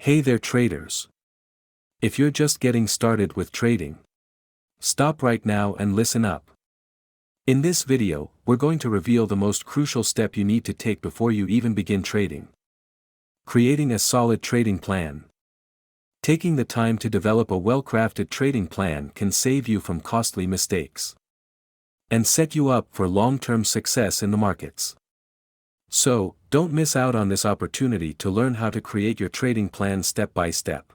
Hey there traders! If you're just getting started with trading, stop right now and listen up. In this video, we're going to reveal the most crucial step you need to take before you even begin trading. Creating a solid trading plan. Taking the time to develop a well-crafted trading plan can save you from costly mistakes and set you up for long-term success in the markets. So, don't miss out on this opportunity to learn how to create your trading plan step by step.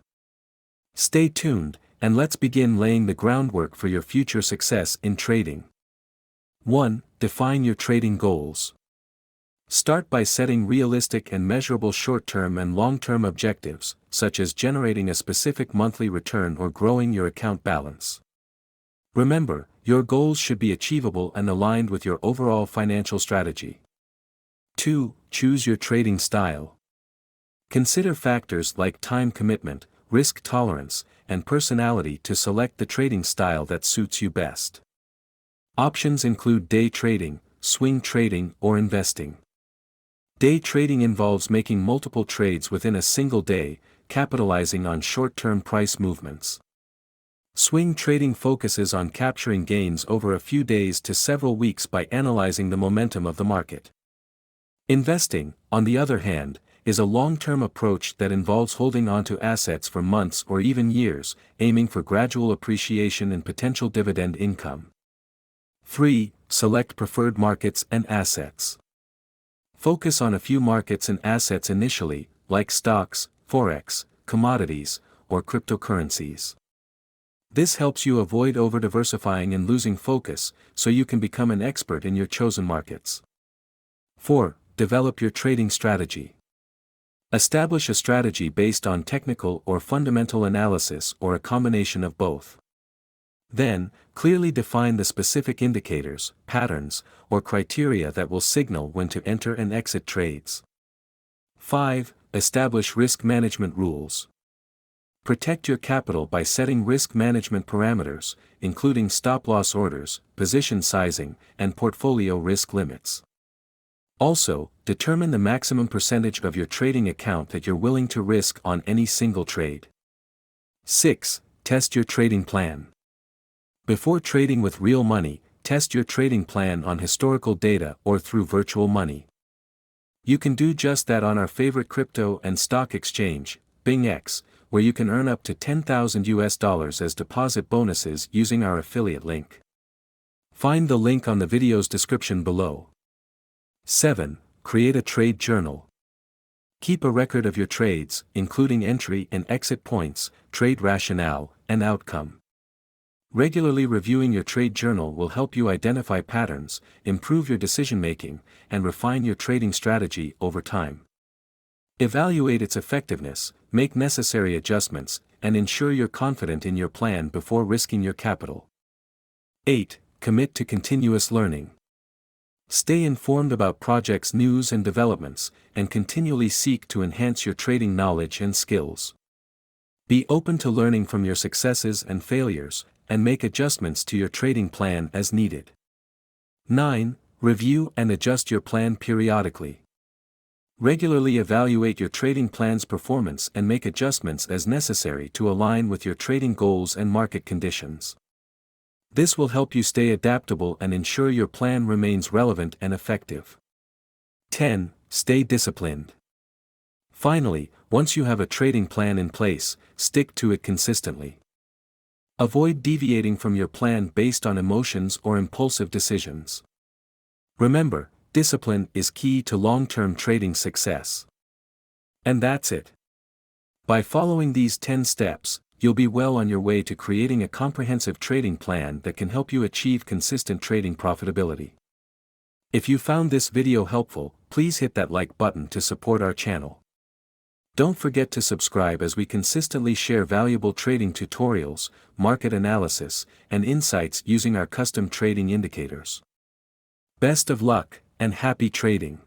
Stay tuned, and let's begin laying the groundwork for your future success in trading. 1. Define your trading goals. Start by setting realistic and measurable short-term and long-term objectives, such as generating a specific monthly return or growing your account balance. Remember, your goals should be achievable and aligned with your overall financial strategy. 2. Choose your trading style. Consider factors like time commitment, risk tolerance, and personality to select the trading style that suits you best. Options include day trading, swing trading, or investing. Day trading involves making multiple trades within a single day, capitalizing on short-term price movements. Swing trading focuses on capturing gains over a few days to several weeks by analyzing the momentum of the market. Investing, on the other hand, is a long-term approach that involves holding onto assets for months or even years, aiming for gradual appreciation and potential dividend income. 3. Select preferred markets and assets. Focus on a few markets and assets initially, like stocks, forex, commodities, or cryptocurrencies. This helps you avoid over-diversifying and losing focus, so you can become an expert in your chosen markets. 4. Develop your trading strategy. Establish a strategy based on technical or fundamental analysis or a combination of both. Then, clearly define the specific indicators, patterns, or criteria that will signal when to enter and exit trades. 5. Establish risk management rules. Protect your capital by setting risk management parameters, including stop-loss orders, position sizing, and portfolio risk limits. Also, determine the maximum percentage of your trading account that you're willing to risk on any single trade. 6. Test your trading plan. Before trading with real money, test your trading plan on historical data or through virtual money. You can do just that on our favorite crypto and stock exchange, BingX, where you can earn up to $10,000 as deposit bonuses using our affiliate link. Find the link on the video's description below. 7. Create a trade journal. Keep a record of your trades, including entry and exit points, trade rationale, and outcome. Regularly reviewing your trade journal will help you identify patterns, improve your decision-making, and refine your trading strategy over time. Evaluate its effectiveness, make necessary adjustments, and ensure you're confident in your plan before risking your capital. 8. Commit to continuous learning. Stay informed about projects' news and developments, and continually seek to enhance your trading knowledge and skills. Be open to learning from your successes and failures, and make adjustments to your trading plan as needed. 9. Review and adjust your plan periodically. Regularly evaluate your trading plan's performance and make adjustments as necessary to align with your trading goals and market conditions. This will help you stay adaptable and ensure your plan remains relevant and effective. 10. Stay disciplined. Finally, once you have a trading plan in place, stick to it consistently. Avoid deviating from your plan based on emotions or impulsive decisions. Remember, discipline is key to long-term trading success. And that's it. By following these 10 steps, you'll be well on your way to creating a comprehensive trading plan that can help you achieve consistent trading profitability. If you found this video helpful, please hit that like button to support our channel. Don't forget to subscribe as we consistently share valuable trading tutorials, market analysis, and insights using our custom trading indicators. Best of luck, and happy trading!